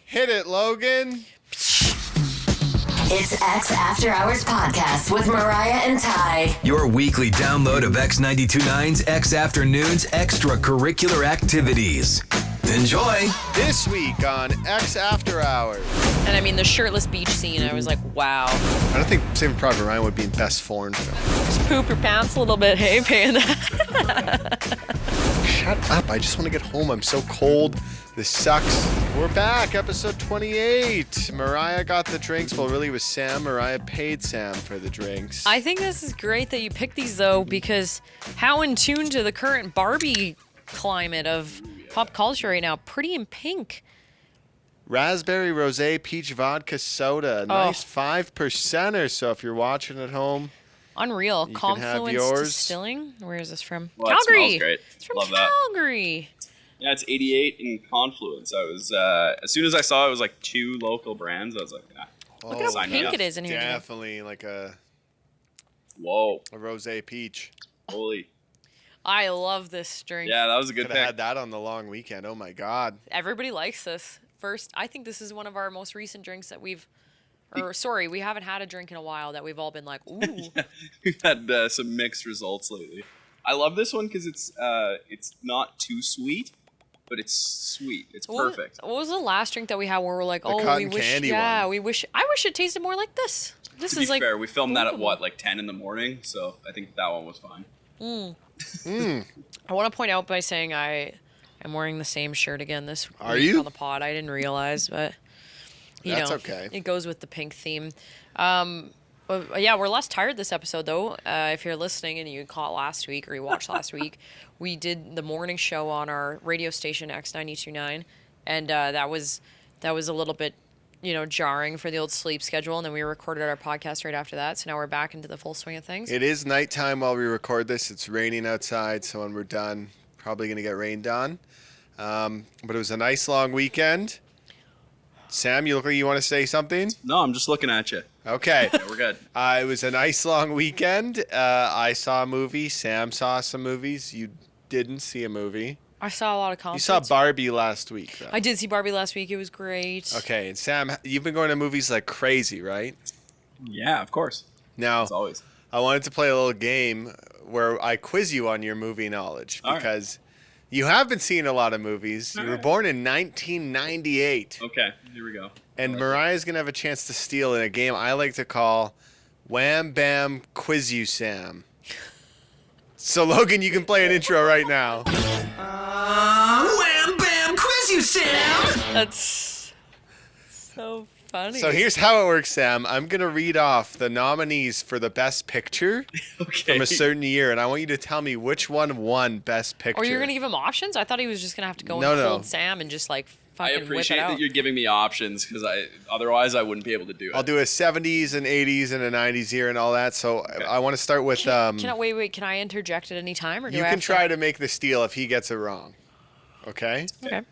Hit it, Logan. It's X After Hours Podcast with Mariah and Ty. Your weekly download of X92.9's X Afternoons extracurricular activities. Enjoy. This week on X After Hours. And I mean, the shirtless beach scene, I was like, wow. I don't think Saving Private Ryan would be in best foreign film. Just poop your pants a little bit, hey, Panda. Shut up. I just want to get home. I'm so cold. This sucks. We're back. Episode 28. Mariah got the drinks. Well, really it was Sam. Mariah paid Sam for the drinks. I think this is great that you picked these, though, because how in tune to the current Barbie climate of pop culture right now. Pretty in pink. Raspberry rosé peach vodka soda. Nice 5%er. So if you're watching at home. Unreal. You can have Confluence yours. Distilling. Where is this from? Well, Calgary. It smells great. It's from Love that. Calgary. Yeah, it's 88 in Confluence. I was as soon as I saw it was like 2 local brands, I was like, Look at how sign me pink up. it is in here. Jimmy. Definitely like a Whoa, rosé peach. holy. I love this drink. Yeah, that was a good Could pick. have had that on the long weekend. Oh my God. Everybody likes this. First, I think this is one of our most recent drinks that we haven't had a drink in a while that we've all been like, ooh. Yeah, we've had some mixed results lately. I love this one because it's not too sweet, but it's sweet. It's perfect. What was the last drink that we had where we're like, cotton candy one. I wish it tasted more like this. This To is be like fair, we filmed that at like 10 in the morning, so I think that one was fine. I want to point out by saying I am wearing the same shirt again this Are week you? on the pod. I didn't realize, but That's okay. It goes with the pink theme. But yeah, we're less tired this episode though. If you're listening and you caught last week or you watched last week, we did the morning show on our radio station X92.9, and that was a little bit jarring for the old sleep schedule, and then we recorded our podcast right after that. So now we're back into the full swing of things. It is nighttime while we record this. It's raining outside, so when we're done, probably going to get rained on. But it was a nice long weekend. Sam, you look like you want to say something? No, I'm just looking at you. Okay. Yeah, we're good. It was a nice long weekend. I saw a movie. Sam saw some movies. You didn't see a movie. I saw a lot of You concerts. saw Barbie last week, though. I did see Barbie last week. It was great. Okay, and Sam, you've been going to movies like crazy, right? Yeah, of course. Now, As always. I wanted to play a little game where I quiz you on your movie knowledge All right. because you have been seeing a lot of movies. You All were right. born in 1998. Okay, here we go. And Mariah's going to have a chance to steal in a game I like to call Wham Bam Quiz You Sam. So, Logan, you can play an intro right now. Wham Bam Quiz You, Sam! That's so funny. So here's how it works, Sam. I'm going to read off the nominees for the Best Picture Okay. from a certain year, and I want you to tell me which one won Best Picture. Or you're going to give him options? I thought he was just going to have to go No, and no. cold Sam and just like I fucking whip appreciate it out. that you're giving me options because otherwise I wouldn't be able to do it. I'll do a 70s and 80s and a 90s year and all that. So I want to start with... Wait, can I interject at any time? Or do you I can have try to make the steal if he gets it wrong. Okay? Okay. All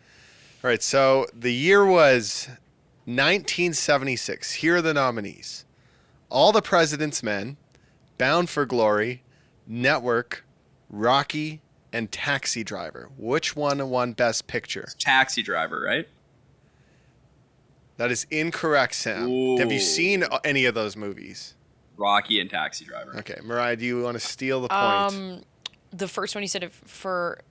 right, so the year was 1976. Here are the nominees. All the President's Men, Bound for Glory, Network, Rocky, and Taxi Driver. Which one won Best Picture? Taxi Driver, right? That is incorrect, Sam. Ooh. Have you seen any of those movies? Rocky and Taxi Driver. Okay, Mariah, do you want to steal the point? The first one you said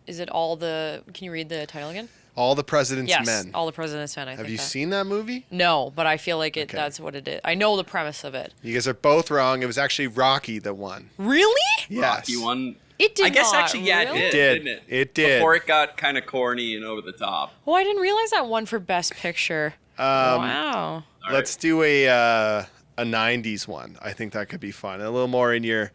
is it all the, can you read the title again? All the President's Yes, Men. All the President's Men. I Have think you that. seen that movie? No, but I feel like Okay. that's what it is. I know the premise of it. You guys are both wrong. It was actually Rocky that won. Really? Yes. Rocky one. It did I guess not, actually, yeah, really? it It did, did. didn't it? It did. Before it got kind of corny and over the top. Oh, I didn't realize that one for Best Picture. Wow. All Let's do a 90s one. I think that could be fun. A little more in your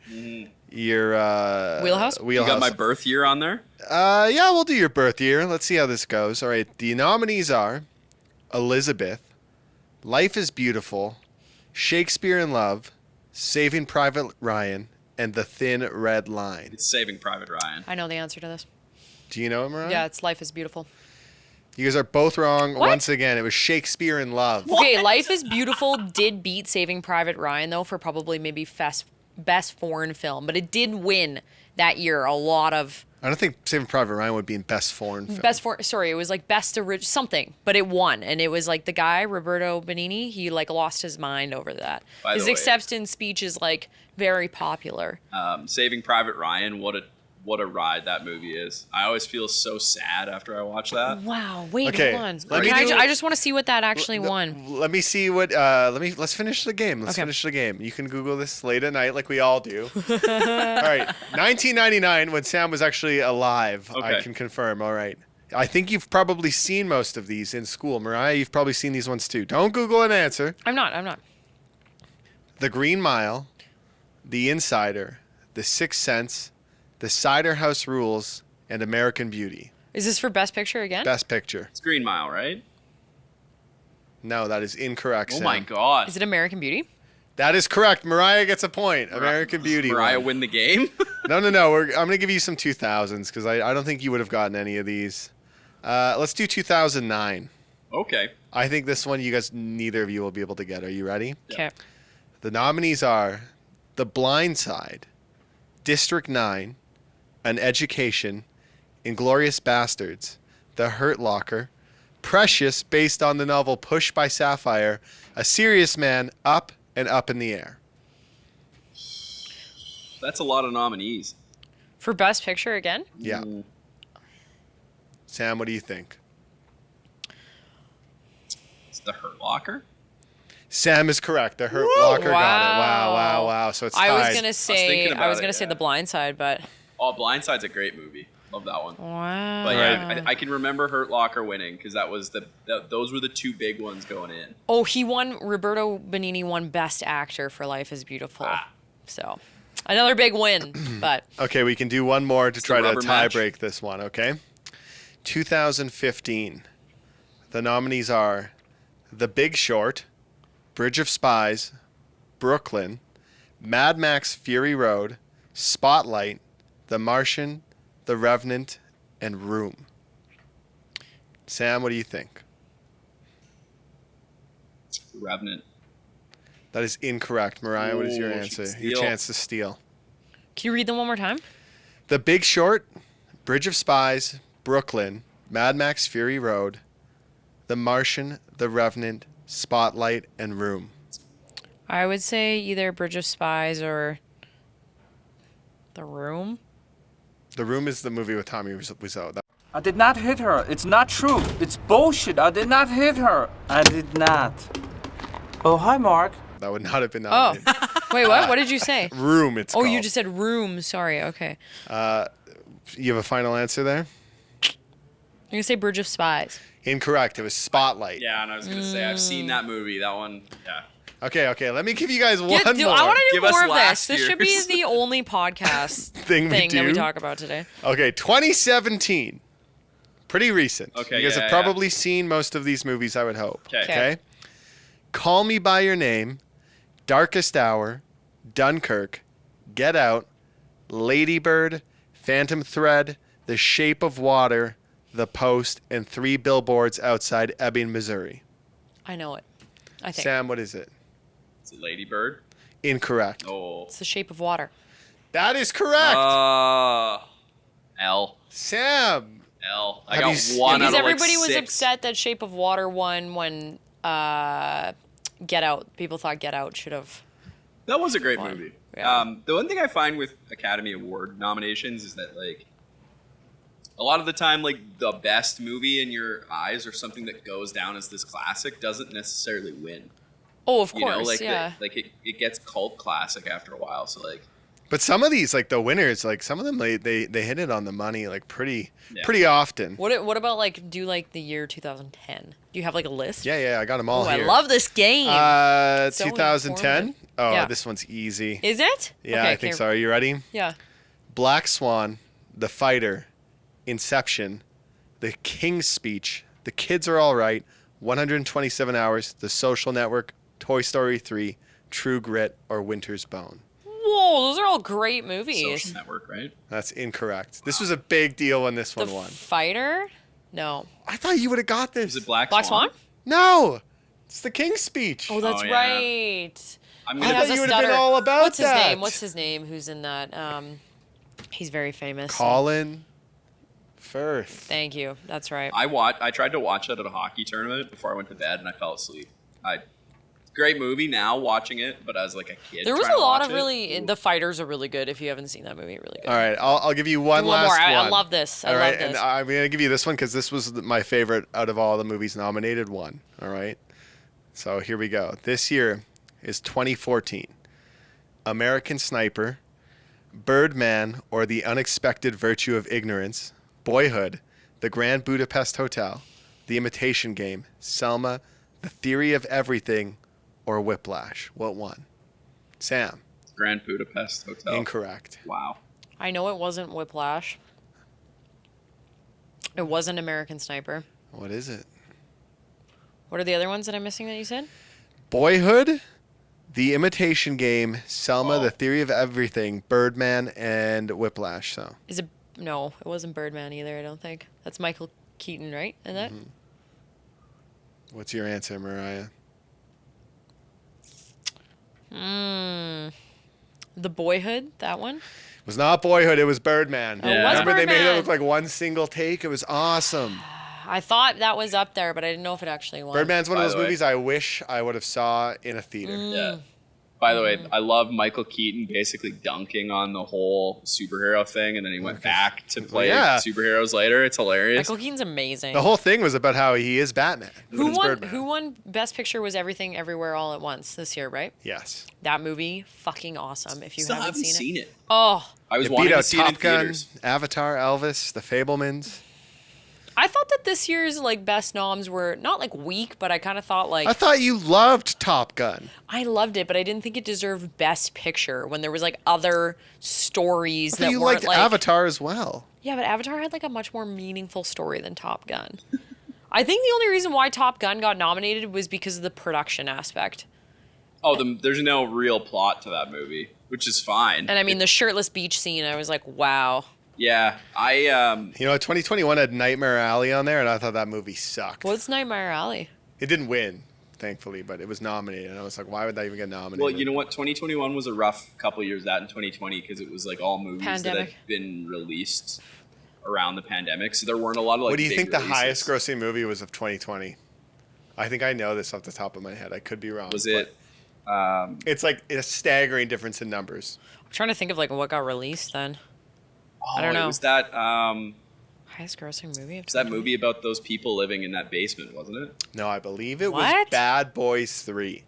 Wheelhouse? You got my birth year on there? Yeah, we'll do your birth year. Let's see how this goes. All right. The nominees are Elizabeth, Life is Beautiful, Shakespeare in Love, Saving Private Ryan, and The Thin Red Line. It's Saving Private Ryan. I know the answer to this. Do you know it, Mariah? Yeah, it's Life is Beautiful. You guys are both wrong. What? Once again, it was Shakespeare in Love. Okay, Life is Beautiful did beat Saving Private Ryan, though, for probably maybe best foreign film. But it did win that year a lot of I don't think Saving Private Ryan would be in best foreign film. Sorry, it was like best something, but it won, and it was like the guy Roberto Benigni. He like lost his mind over that. By His the way- acceptance speech is like very popular. Saving Private Ryan, what a ride that movie is. I always feel so sad after I watch that. Wow. Wait, Okay, hold on. let me do- I just want to see what that actually won. Let me see what. Let's finish the game. Let's Okay. finish the game. You can Google this late at night, like we all do. All right, 1999, when Sam was actually alive. I Okay. can confirm. All right. I think you've probably seen most of these in school, Mariah. You've probably seen these ones too. Don't Google an answer. I'm not. The Green Mile, The Insider, The Sixth Sense, The Cider House Rules, and American Beauty. Is this for Best Picture again? Best Picture. It's Green Mile, right? No, that is incorrect. Oh Sam. my god. Is it American Beauty? That is correct. Mariah gets a point. American Beauty. Mariah won. win the game? No. I'm going to give you some 2000s because I don't think you would have gotten any of these. Let's do 2009. Okay. I think this one neither of you will be able to get. Are you ready? Okay. The nominees are The Blind Side, District 9, An Education, Inglourious Bastards, The Hurt Locker, Precious, based on the novel Push by Sapphire, A Serious Man, Up and Up in the Air. That's a lot of nominees. For Best Picture again? Yeah. Sam, what do you think? It's The Hurt Locker? Sam is correct. The Hurt Locker got it. Wow. So it's tied. I was gonna thinking say about it, say yeah. The Blind Side, but Oh, Blindside's a great movie. Love that one. wow. But yeah, I can remember Hurt Locker winning because that was those were the two big ones going in. Oh, he won. Roberto Benigni won Best Actor for Life Is Beautiful. So another big win, but Okay, we can do one more to try to rubber tie match. break this one, okay? 2015. The nominees are The Big Short, Bridge of Spies, Brooklyn, Mad Max Fury Road, Spotlight, The Martian, The Revenant, and Room. Sam, what do you think? The Revenant. That is incorrect. Mariah, what is your Ooh, answer? she can Your steal. chance to steal. can you read them one more time? The Big Short, Bridge of Spies, Brooklyn, Mad Max Fury Road, The Martian, The Revenant, Spotlight, and Room. I would say either Bridge of Spies or The Room. The Room is the movie with Tommy Wiseau. I did not hit her. It's not true. It's bullshit. I did not hit her. I did not. Oh, hi, Mark. That would not have been Oh, nominated. wait, what? What did you say? Room, it's Oh, called. you just said Room. Sorry. Okay. You have a final answer there? I'm gonna say Bridge of Spies. Incorrect. It was Spotlight. Yeah, and I was gonna say I've seen that movie. That one, yeah. Okay. Let me give you guys one Yeah, more I want to do Give us more of this. last This should be year's. the only podcast thing we that we do. talk about today. Okay, 2017. Pretty recent. Okay, You guys yeah, have yeah. probably seen most of these movies, I would hope. 'Kay. Okay. Call Me by Your Name, Darkest Hour, Dunkirk, Get Out, Lady Bird, Phantom Thread, The Shape of Water, The Post, and 3 Billboards Outside Ebbing, Missouri. I know it. I think Sam, what is it? It's a Lady Bird. Incorrect. Oh. it's The Shape of Water. That is correct. L. Sam. L. I Have got you s- one Because out of like everybody was 6. upset that Shape of Water won when Get Out. People thought Get Out should have. That was a great Fun. movie. Yeah. The one thing I find with Academy Award nominations is that like a lot of the time, like the best movie in your eyes or something that goes down as this classic doesn't necessarily win. Oh, of You course, know, like yeah. it gets cult classic after a while. So like, But some of these, like the winners, like some of them, they hit it on the money, like pretty often. What about like the year 2010? Do you have like a list? Yeah, I got them all Oh, here. I love this game. So 2010. informative. Oh, Yeah. this one's easy. Is it? Yeah, Okay, I think okay. so. Are you ready? Yeah. Black Swan, The Fighter, Inception, The King's Speech, The Kids Are All Right, 127 Hours, The Social Network, Toy Story 3, True Grit, or Winter's Bone. Whoa, those are all great movies. Social Network, right? That's incorrect. This was a big deal when this The one won. Fighter? No. I thought you would have got this. Is it Black Black Swan? No, it's The King's Speech. Oh, that's Oh, yeah. right. I'm He gonna. thought has a you would've been stutter. all about What's that. his name? What's his name? Who's in that? He's very famous. Colin. Firth. Thank you. That's right. I tried to watch it at a hockey tournament before I went to bed, and I fell asleep. Great movie now watching it, but as like a kid, There was trying a to lot watch of really. it, The fighters are really good. If you haven't seen that movie, really good. All right, I'll give you one last more. one. I love this. I All love right, this. and I'm going to give you this one because this was my favorite out of all the movies nominated one. All right, so here we go. This year is 2014. American Sniper, Birdman or The Unexpected Virtue of Ignorance, Boyhood, The Grand Budapest Hotel, The Imitation Game, Selma, The Theory of Everything, or Whiplash. What won? Sam. Grand Budapest Hotel. Incorrect. Wow. I know it wasn't Whiplash. It wasn't American Sniper. What is it? What are the other ones that I'm missing that you said? Boyhood, The Imitation Game, Selma, Oh. The Theory of Everything, Birdman, and Whiplash. So Is it? No, it wasn't Birdman either. I don't think. That's Michael Keaton, right? Isn't that? what's your answer, Mariah? The Boyhood, that one. It was not Boyhood, it was Birdman. Oh, it was Remember they made it Birdman. look like one single take? It was awesome. I thought that was up there, but I didn't know if it actually won. Birdman's one of By those the way. movies I wish I would have saw in a theater. Yeah. By the way, I love Michael Keaton basically dunking on the whole superhero thing, and then he went back to play Yeah. superheroes later. It's hilarious. Michael Keaton's amazing. The whole thing was about how he is Batman. but Who it's won? Birdman. Who won? Best Picture was Everything, Everywhere, All at Once this year, right? Yes. That movie, fucking awesome. If you Still haven't seen it, it. oh, I was It wanting beat to out see it in Top Gun, theaters. Avatar, Elvis, The Fabelmans. I thought that this year's like best noms were not like weak, but I kind of thought like I thought you loved Top Gun. I loved it, but I didn't think it deserved Best Picture when there was like other stories I thought that you weren't liked like Avatar as well. Yeah, but Avatar had like a much more meaningful story than Top Gun. I think the only reason why Top Gun got nominated was because of the production aspect. There's no real plot to that movie, which is fine. And I mean, the shirtless beach scene, I was like, wow. Yeah, You know, 2021 had Nightmare Alley on there, and I thought that movie sucked. What's Nightmare Alley? It didn't win, thankfully, but it was nominated. And I was like, why would that even get nominated? well, you know what? 2021 was a rough couple years out in 2020 because it was like all movies that Pandemic. had been released around the pandemic, so there weren't a lot of like. What do you big think the releases. highest grossing movie was of 2020? I think I know this off the top of my head. I could be wrong. Was but it? It's like a staggering difference in numbers. I'm trying to think of like what got released then. Oh, don't know. It was that. Highest grossing movie of It's that movie about those people living in that basement, wasn't it? No, I believe it was What? Bad Boys 3.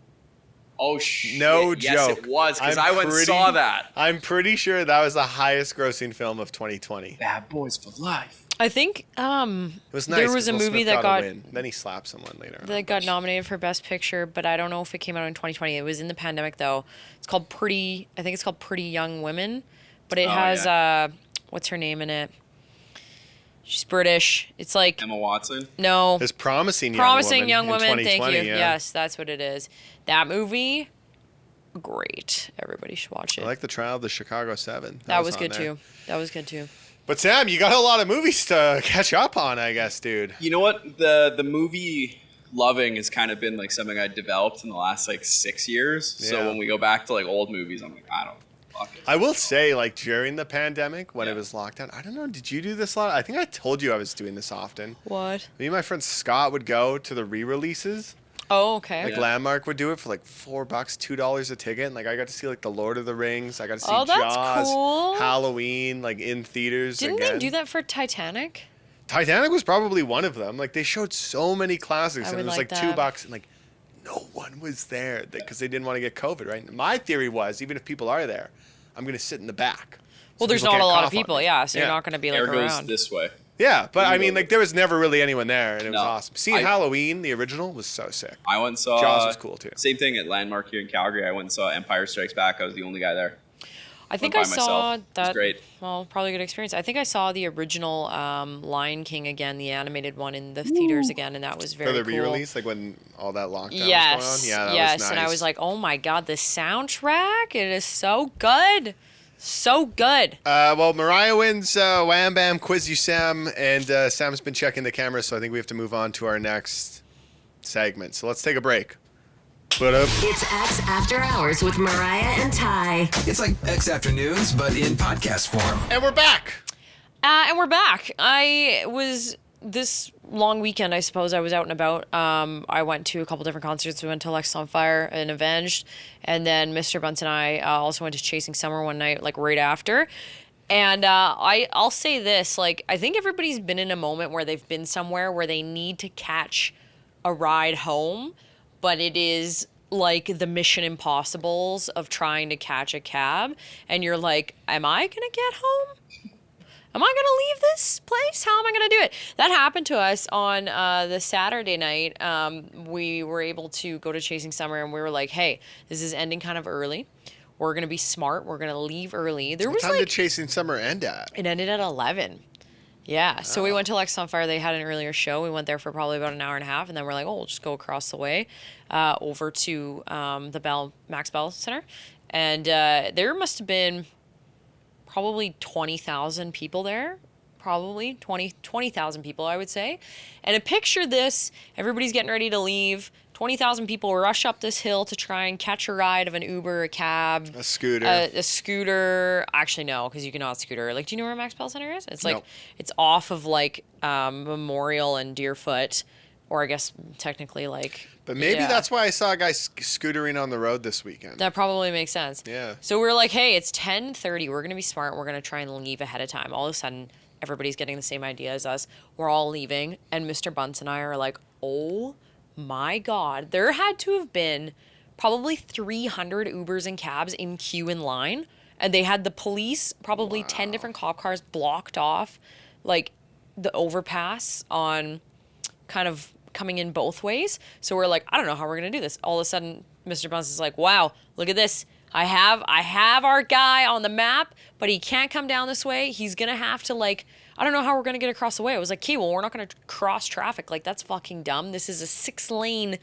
Oh shit! No yes, joke. it was because I'm I went and pretty- saw that. I'm pretty sure that was the highest grossing film of 2020. Bad Boys for Life. I think It was nice. there was 'cause a Will movie Smith that a got win. Then he slapped someone later. on. that got nominated for Best Picture, but I don't know if it came out in 2020. It was in the pandemic though. It's called Pretty. I think it's called Pretty Young Women, but it Oh, has yeah. what's her name in it? She's British. It's like Emma Watson. no. There's Promising Young in Women. Thank 2020, you. yeah. Yes, that's what it is. That movie, great. Everybody should watch it. I like The Trial of the Chicago 7. that was on good there. too. That was good too. But Sam, you got a lot of movies to catch up on, I guess, dude. You know what? The movie loving has kind of been like something I developed in the last like 6 years. Yeah. So when we go back to like old movies, I'm like, I don't fuck it. I will say, like, during the pandemic, when it Yeah. was locked down, I don't know, did you do this a lot? I think I told you I was doing this often. What? Me and my friend Scott would go to the re-releases. Oh, okay. Like, Yeah. Landmark would do it for, like, $4, $2 a ticket. And, like, I got to see, like, The Lord of the Rings. I got to see Oh, that's Jaws, cool. Halloween, like, in theaters Didn't again. they do that for Titanic? Titanic was probably one of them. Like, they showed so many classics, I and it would was like like that. $2, and, like, no one was there because they didn't want to get COVID, right? My theory was, even if people are there, I'm going to sit in the back. Well, so there's people not a can't lot of cough on people, me. yeah, so Yeah. you're not going to be like Air goes around. this way. Yeah, but I You mean, go. like, there was never really anyone there, and it was No. awesome. Seeing I- Halloween, the original, was so sick. I went and saw. Jaws was cool, too. Same thing at Landmark here in Calgary. I went and saw Empire Strikes Back. I was the only guy there. I think Went I by saw myself. It was that. great. Well, probably a good experience. I think I saw the original Lion King again, the animated one in the theaters again, and that was very For the cool. re-release, like when all that lockdown Yes, was going on. Yeah, that yes, was nice. and I was like, oh my god, the soundtrack, it is so good, so good. Well, Mariah wins Wham Bam Quiz You Sam, and Sam's been checking the camera, so I think we have to move on to our next segment. So let's take a break. Put up. It's X After Hours with Mariah and Ty. It's like X Afternoons, but in podcast form. And we're back. And we're back. This long weekend, I suppose, I was out and about. I went to a couple different concerts. We went to Alexis on Fire and Avenged. And then Mr. Bunce and I also went to Chasing Summer one night, like right after. And I'll say this, like, I think everybody's been in a moment where they've been somewhere where they need to catch a ride home, but it is like the Mission Impossibles of trying to catch a cab. And you're like, am I going to get home? Am I going to leave this place? How am I going to do it? That happened to us on the Saturday night. We were able to go to Chasing Summer, and we were like, hey, this is ending kind of early. We're going to be smart. We're going to leave early. What time did Chasing Summer end at? It ended at 11. Yeah. So we went to Alexis on Fire. They had an earlier show. We went there for probably about an hour and a half, and then we're like, oh, we'll just go across the way over to the Max Bell Center. And there must have been probably 20,000 people there. Probably 20,000 people, I would say. And picture this, everybody's getting ready to leave. 20,000 people rush up this hill to try and catch a ride of an Uber, a cab. A scooter. A scooter. Actually, no, because you cannot scooter. Like, do you know where Max Bell Center is? It's like, No. It's off of like Memorial and Deerfoot. Or I guess technically like... But maybe yeah. that's why I saw a guy scootering on the road this weekend. That probably makes sense. Yeah. So we were like, hey, it's 10:30. We're going to be smart. We're going to try and leave ahead of time. All of a sudden, everybody's getting the same idea as us. We're all leaving. And Mr. Bunce and I are like, oh my God. There had to have been probably 300 Ubers and cabs in queue in line. And they had the police, probably 10 different cop cars blocked off, like the overpass on kind of coming in both ways. So we're like, I don't know how we're going to do this. All of a sudden, Mr. Bunce is like, wow, look at this. I have our guy on the map, but he can't come down this way. He's going to have to like, I don't know how we're going to get across the way. I was like, okay, well, we're not going to cross traffic. Like, that's fucking dumb. This is a 6-lane.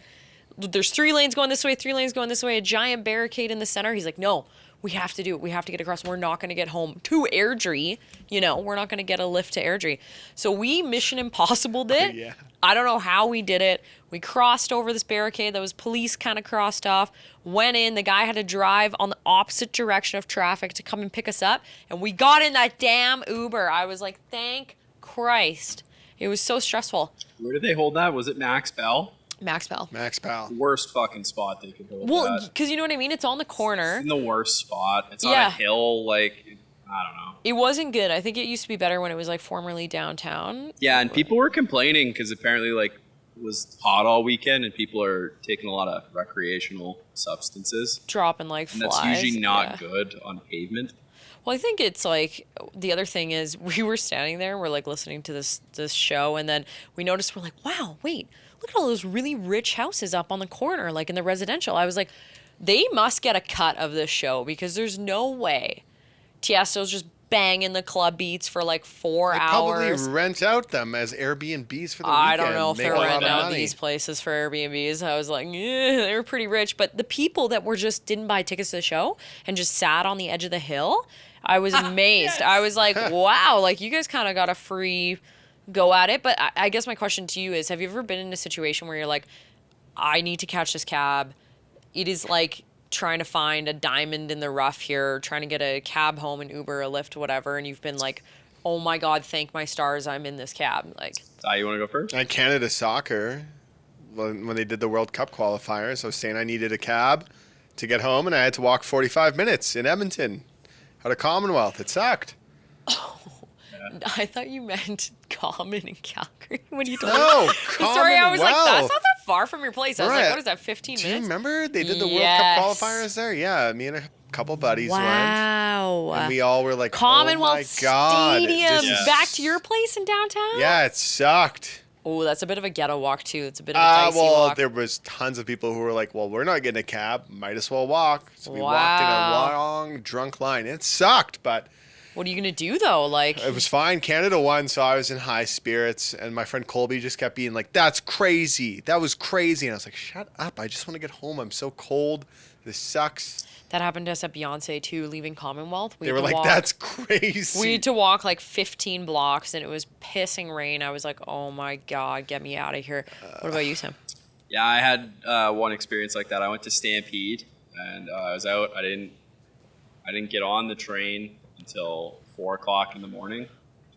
There's 3 lanes going this way, 3 lanes going this way, a giant barricade in the center. He's like, no, we have to do it. We have to get across. We're not going to get home to Airdrie. You know, we're not going to get a lift to Airdrie. So we Mission Impossibled it. Yeah. I don't know how we did it. We crossed over this barricade that was police kind of crossed off, went in. The guy had to drive on the opposite direction of traffic to come and pick us up. And we got in that damn Uber. I was like, thank Christ. It was so stressful. Where did they hold that? Was it Max Bell? Max Bell. Max Pal. Worst fucking spot they could hold Well, that. because you know what I mean? It's on the corner. It's in the worst spot. It's on Yeah. a hill, like, I don't know. It wasn't good. I think it used to be better when it was like formerly downtown. Yeah, and people were complaining because apparently, like, it was hot all weekend and people are taking a lot of recreational substances. Dropping like And flies. that's usually not Yeah. good on pavement. Well, I think it's like the other thing is we were standing there, we're like listening to this show, and then we noticed we're like, wow, wait, look at all those really rich houses up on the corner, like in the residential. I was like, they must get a cut of this show because there's no way Tiesto's just banging the club beats for like 4 They hours. probably rent out them as Airbnbs for the I weekend. don't know if Make they're a lot of renting out money. these places for Airbnbs. I was like, they were pretty rich. But the people that were just didn't buy tickets to the show and just sat on the edge of the hill, I was amazed. I was like, wow, like you guys kind of got a free go at it. But I guess my question to you is, have you ever been in a situation where you're like, I need to catch this cab. It is like trying to find a diamond in the rough here, trying to get a cab home, an Uber, a Lyft, whatever, and you've been like, oh my God, thank my stars I'm in this cab. Like, You want to go first? At Canada Soccer, when they did the World Cup qualifiers, I was saying I needed a cab to get home, and I had to walk 45 minutes in Edmonton out of Commonwealth. It sucked. I thought you meant Common in Calgary when you told No, me. Sorry, I was like, that's Commonwealth. not that far from your place. I was like, Right. what is that, 15 Do you minutes? remember they did the Yes. World Cup qualifiers there? Yeah, me and a couple buddies went. Wow. And we all were like, Commonwealth oh my God. Stadium this is- back to your place in downtown? Yeah, it sucked. Oh, that's a bit of a ghetto walk, too. It's a bit of a dicey Well, walk. there was tons of people who were like, well, we're not getting a cab. Might as well walk. So we walked in a Wow. long, drunk line. It sucked, but What are you going to do, though? Like, it was fine. Canada won, so I was in high spirits. And my friend Colby just kept being like, that's crazy. That was crazy. And I was like, shut up. I just want to get home. I'm so cold. This sucks. that happened to us at Beyonce, too, leaving Commonwealth. They were like, that's crazy. We had to walk like 15 blocks, and it was pissing rain. I was like, oh my God, get me out of here. What about you, Sam? Yeah, I had one experience like that. I went to Stampede, and I was out. I didn't get on the train until 4 o'clock in the morning.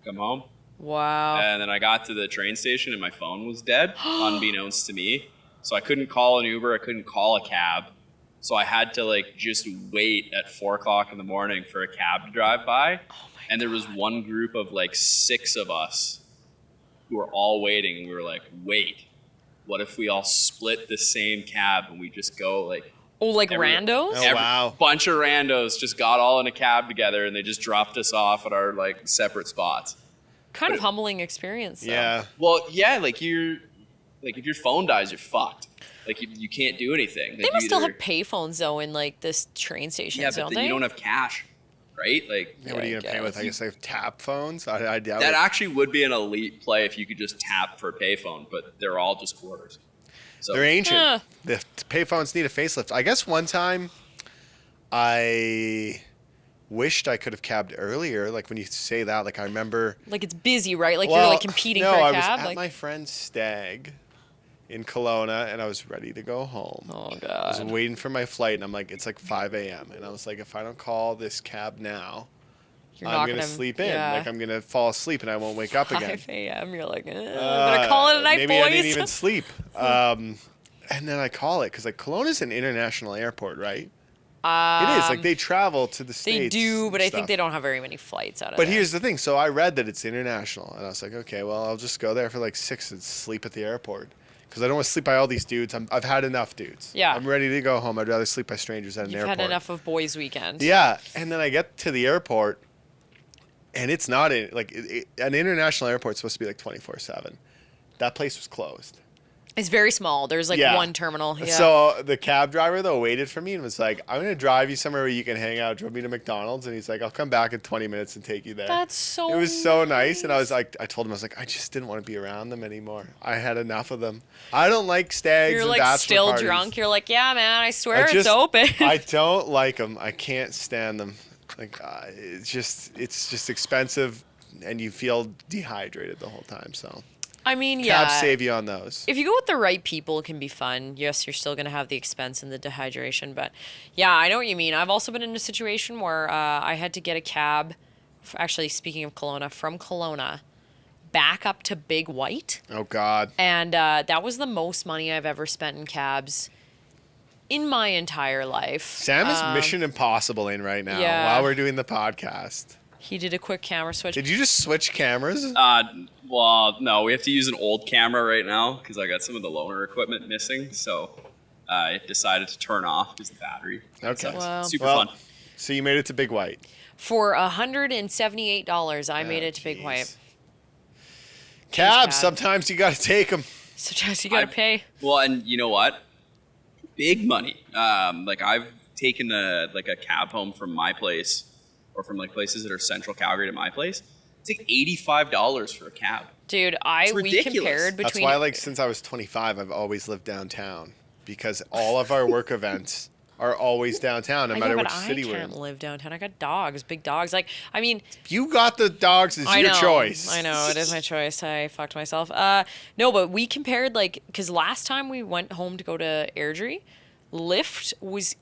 come home. Wow. And then I got to the train station and my phone was dead, unbeknownst to me. So I couldn't call an Uber. I couldn't call a cab. So I had to like just wait at 4 o'clock in the morning for a cab to drive by. And there was one group of like 6 of us who were all waiting. And we were like, wait, what if we all split the same cab and we just go like... Oh, like randos? Oh, wow. Bunch of randos just got all in a cab together and they just dropped us off at our like separate spots. Kind of humbling experience, though. Yeah. Well, yeah, like if your phone dies, you're fucked. Like you can't do anything. Like, They must still have payphones, though, in, like, this train station, yeah, don't but they? you don't have cash, right? Like Yeah, what are you going to pay with? I guess like tap phones? I doubt that it. actually would be an elite play if you could just tap for a payphone, but they're all just quarters. So They're ancient. Huh. The payphones need a facelift. I guess one time I wished I could have cabbed earlier. Like when you say that, like I remember. Like, it's busy, right? Like, you're, like, competing no, for a I cab? was at Like, my friend's stag in Kelowna, and I was ready to go home. oh, I was God. waiting for my flight, and I'm like, it's like 5 a.m. And I was like, if I don't call this cab now, You're I'm not going to gonna- sleep in. yeah. Like I'm going to fall asleep, and I won't wake up again. 5 a.m. You're like, better call it a night, maybe boys. I didn't even sleep. And then I call it because like Kelowna's an international airport, right? It is like they travel to the They states. do, and but I stuff. think they don't have very many flights out of But there. here's the thing. So I read that it's international, and I was like, okay, well, I'll just go there for like 6 and sleep at the airport because I don't want to sleep by all these dudes. I've had enough dudes. Yeah. I'm ready to go home. I'd rather sleep by strangers at an You've airport. had enough of boys' weekend. Yeah, and then I get to the airport, and it's not an international airport's supposed to be like 24/7. That place was closed. It's very small. There's like Yeah. one terminal. Yeah. So the cab driver though waited for me and was like, "I'm gonna drive you somewhere where you can hang out." Drove me to McDonald's, and he's like, "I'll come back in 20 minutes and take you there." That's so It was so nice, and I was like, I told him I was like, I just didn't want to be around them anymore. I had enough of them. I don't like stags You're and like bachelor still parties. drunk. You're like, yeah, man, I swear I it's open. I don't like them. I can't stand them. Like it's just expensive, and you feel dehydrated the whole time. So I mean, yeah. cabs save you on those. If you go with the right people, it can be fun. Yes, you're still going to have the expense and the dehydration. But yeah, I know what you mean. I've also been in a situation where I had to get a cab, actually, speaking of Kelowna, from Kelowna back up to Big White. Oh God. And that was the most money I've ever spent in cabs in my entire life. Sam is Mission Impossible in right now yeah. while we're doing the podcast. He did a quick camera switch. Did you just switch cameras? well, no, we have to use an old camera right now because I got some of the loaner equipment missing. So it decided to turn off because of the battery. Okay. So, Wow. super Well, fun. so you made it to Big White. For $178, I made Oh, it to Big jeez. White. Cabs, cab. sometimes you got to take them. Sometimes you got to pay. Well, and you know what? Big money. Like I've taken a cab home from my place, or from like places that are central Calgary to my place. It's like $85 for a cab. Dude, It's we ridiculous. compared That's between... why, like, since I was 25, I've always lived downtown because all of our work events are always downtown, no matter but which city I we're can't in. live downtown. I got dogs, big dogs. Like, I mean, You got the dogs. It's I your know, choice. I know, it is my choice. I fucked myself. No, but we compared, like, because last time we went home to go to Airdrie, Lyft was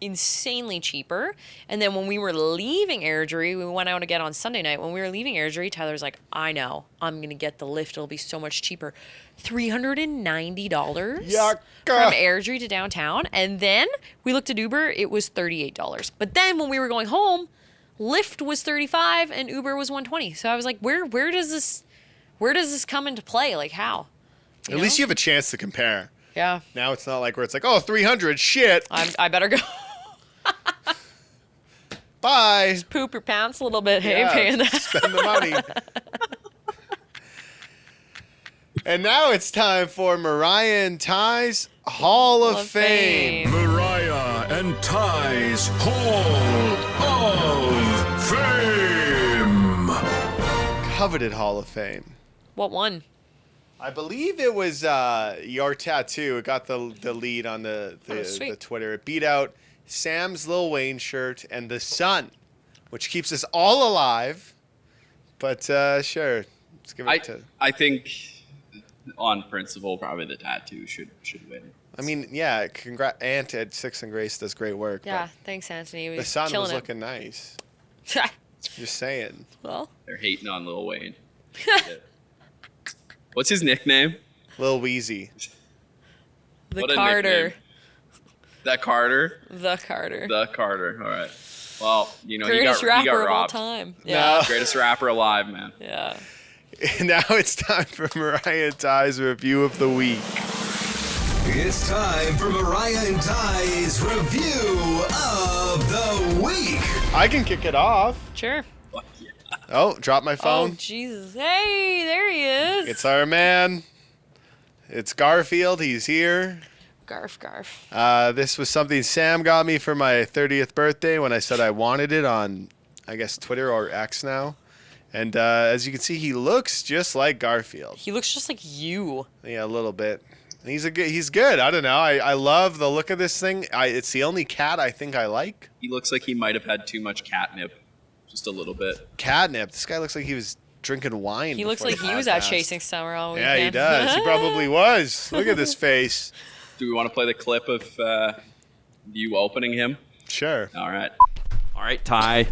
insanely cheaper. And then when we were leaving Airdrie, we went out again on Sunday night. When we were leaving Airdrie, Tyler's like, I know, I'm going to get the Lyft. It'll be so much cheaper. $390 Yucca. from Airdrie to downtown. And then we looked at Uber, it was $38. But then when we were going home, Lyft was $35 and Uber was $120. So I was like, where does this come into play? Like, how? At least you have a chance to compare. Yeah. Now it's not like where it's like, oh, 300, shit, I better go bye. poop your pants a little bit. Hey, Yeah, paying that. spend the money. And now it's time for Mariah and Ty's Hall of Fame. Mariah and Ty's Hall of Fame. Coveted Hall of Fame. What one? I believe it was your tattoo. It got the lead on the sweet. the Twitter. It beat out Sam's Lil Wayne shirt and the sun, which keeps us all alive. But sure, let's give it to. I think on principle, probably the tattoo should win. I mean, yeah. Congrats, Ant at 6 and Grace does great work. Yeah, but thanks, Anthony. the sun killing was it. looking nice. Just saying. Well, They're hating on Lil Wayne. What's his nickname? Lil Weezy. the What a Carter. nickname. That Carter? The Carter. The Carter. All right. Well, you know, Greatest he got rapper of all robbed. time. No. Yeah. Greatest rapper alive, man. Yeah. Now it's time for Mariah and Ty's review of the week. It's time for Mariah and Ty's review of the week. I can kick it off. Sure. Oh, drop my Oh, phone. Jesus. Hey, there he is. It's our man. It's Garfield. He's here. Garf. This was something Sam got me for my 30th birthday when I said I wanted it on, I guess, Twitter or X now. And as you can see, he looks just like Garfield. He looks just like you. Yeah, a little bit. And he's good. I don't know. I love the look of this thing. It's the only cat I think I like. He looks like he might have had too much catnip. Just a little bit. Catnip. This guy looks like he was drinking wine. He looks before like the he was out podcast. chasing summer all Yeah, weekend. he does. He probably was. Look at this face. Do we want to play the clip of you opening him? Sure. All right. All right, Ty.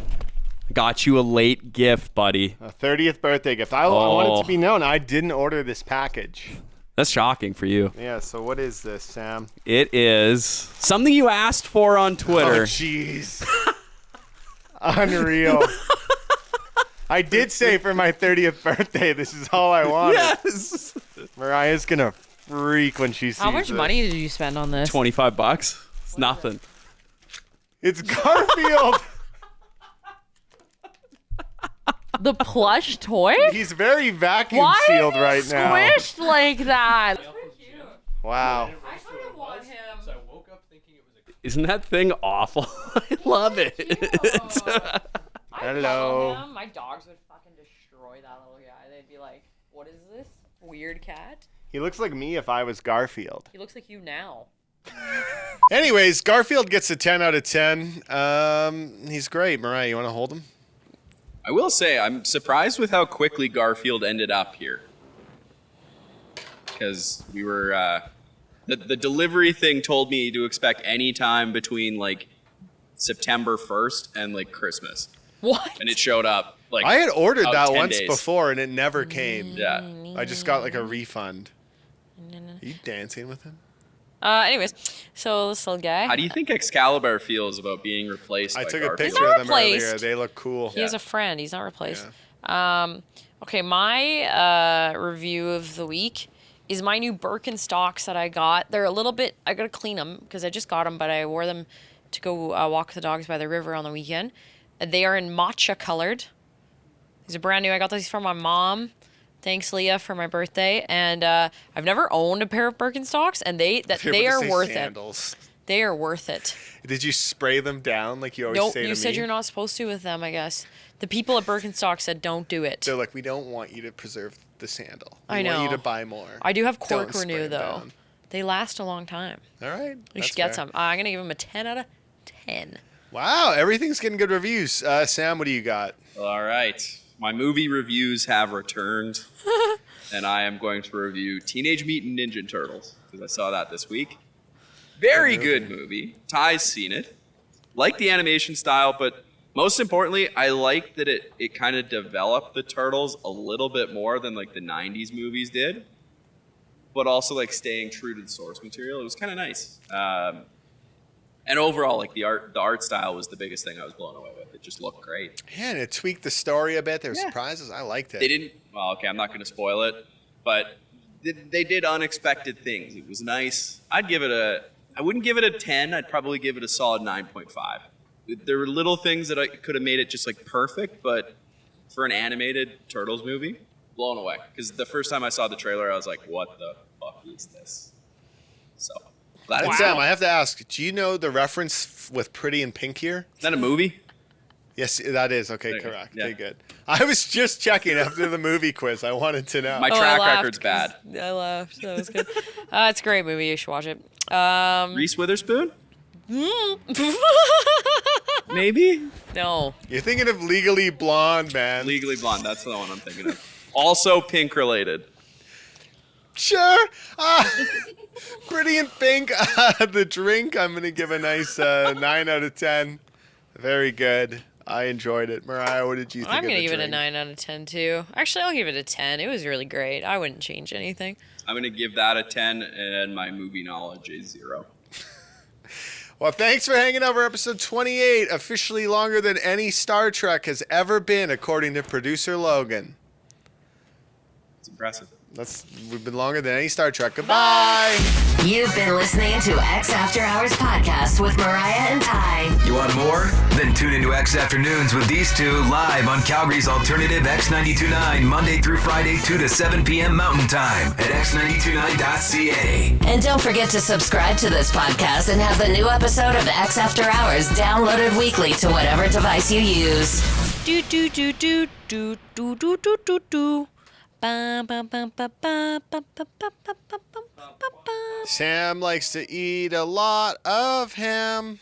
Got you a late gift, buddy. A 30th birthday gift. I want it to be known I didn't order this package. That's shocking for you. Yeah, so what is this, Sam? It is something you asked for on Oh, Twitter. jeez. Unreal. I did say for my 30th birthday, this is all I wanted. Yes. Mariah's going to freak when she sees How much this. money did you spend on this? $25. It's nothing. It's Garfield. The plush toy? He's very vacuum Why sealed is right he now. squished like that? Wow. I kind of want him. Isn't that thing awful? I love it. Hello. Him. My dogs would fucking destroy that little guy. They'd be like, "What is this weird cat?" He looks like me if I was Garfield. He looks like you now. Anyways, Garfield gets a 10 out of 10. He's great. Mariah, you want to hold him? I will say, I'm surprised with how quickly Garfield ended up here. Because we were, the delivery thing told me to expect any time between like September 1st and like Christmas. What? And it showed up like I had ordered about that 10 once days. before and it never came. Yeah. I just got like a refund. Are you dancing with him? Anyways, so this little guy. How do you think Excalibur feels about being replaced I by took a Garfield? picture of them replaced. earlier. They look cool. He has a friend. He's not replaced. Okay, my review of the week is my new Birkenstocks that I got. They're a little bit. I gotta clean them because I just got them, but I wore them to go walk the dogs by the river on the weekend. They are in matcha colored. These are brand new. I got these from my mom. Thanks, Leah, for my birthday. And I've never owned a pair of Birkenstocks, and they are worth sandals. it. They are worth it. Did you spray them down like you always Nope, say to me? you said you're not supposed to with them, I guess. The people at Birkenstock said don't do it. They're like, we don't want you to preserve the sandal. We I know. want you to buy more. I do have Don't cork spray renew, them though. down. They last a long time. All right. You that's should get fair. some. I'm going to give them a 10 out of 10. Wow, everything's getting good reviews. Sam, what do you got? All right. My movie reviews have returned, and I am going to review Teenage Mutant Ninja Turtles, because I saw that this week. Very good movie. Ty's seen it. Like the animation style, but most importantly, I like that it kind of developed the Turtles a little bit more than like the 90s movies did, but also like staying true to the source material. It was kind of nice. And overall, like the art style was the biggest thing I was blown away with. It just looked great. Yeah, and it tweaked the story a bit. There were Yeah. surprises. I liked it. They didn't. Well, okay, I'm not going to spoil it, but they did unexpected things. It was nice. I'd give it a. I wouldn't give it a 10. I'd probably give it a solid 9.5. There were little things that I could have made it just like perfect, but for an animated Turtles movie, blown away. Because the first time I saw the trailer, I was like, "What the fuck is this?" So. Glad And it's Sam, out. I have to ask, do you know the reference with Pretty in Pink here? Is that a movie? Yes, that is. Okay, There you go. correct. Yeah. Okay, good. I was just checking after the movie quiz. I wanted to know. My Oh, I track laughed record's bad. 'cause I laughed. That was good. It's a great movie. You should watch it. Reese Witherspoon? Maybe? No. You're thinking of Legally Blonde, man. Legally Blonde. That's the one I'm thinking of. Also pink related. Sure. Pretty in Pink. The drink, I'm going to give a nice 9 out of 10. Very good. I enjoyed it. Mariah, what did you think I'm of gonna the give it a drink? 9 out of 10 too. Actually, I'll give it a 10. It was really great. I wouldn't change anything. I'm going to give that a 10, and my movie knowledge is 0. Well, thanks for hanging over episode 28, officially longer than any Star Trek has ever been, according to producer Logan. It's impressive. We've been longer than any Star Trek. Goodbye. You've been listening to X After Hours podcast with Mariah and Ty. You want more? Then tune into X Afternoons with these two live on Calgary's alternative X92.9 Monday through Friday 2 to 7 p.m. Mountain Time at x929.ca. And don't forget to subscribe to this podcast and have the new episode of X After Hours downloaded weekly to whatever device you use. Do do do do do do do do do do. Ba, ba, ba, ba, ba, ba, ba, ba, ba, ba, ba, ba. Sam likes to eat a lot of ham.